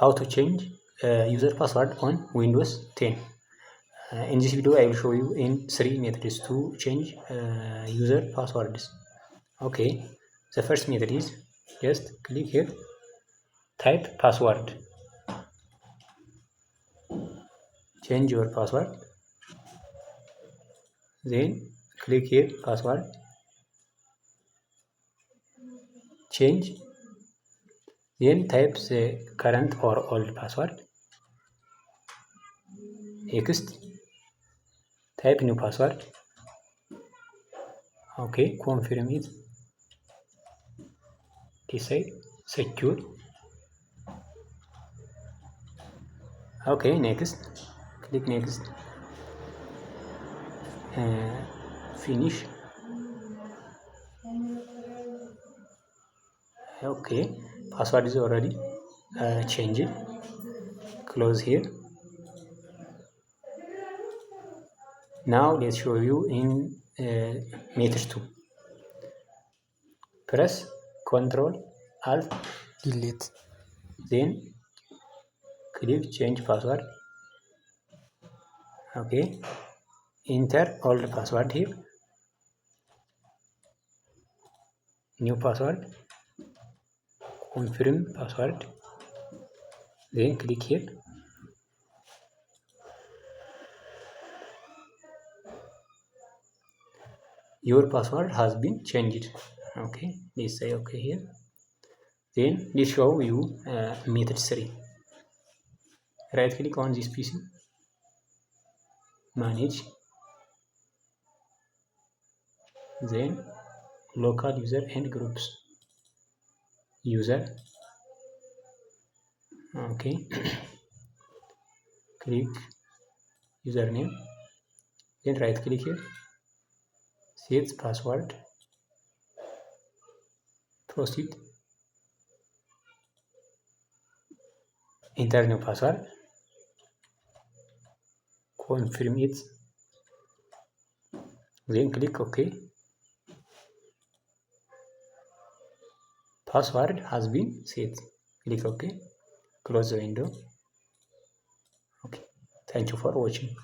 how to change user password on Windows 10. In this video I will show you in 3 methods to change user passwords. Okay, the first method is just click here, type password, change your password, then click here password, change, then type the current or old password, next type new password. Okay, confirm it, decide secure. Okay, next, click next, finish. Okay, password is already changed. Close here. Now let's show you in method 2. Press Ctrl Alt Delete, then click change password. Okay, enter old password here, new password, confirm password, then click here. Your password has been changed. Okay, let's say okay here. Then let's show you method 3. Right click on this PC, manage, then local user and groups, user. Okay, click username, then right click here, set password, proceed, enter new password, confirm it, then click OK. Password has been set. Click OK. Close the window. Okay. Thank you for watching.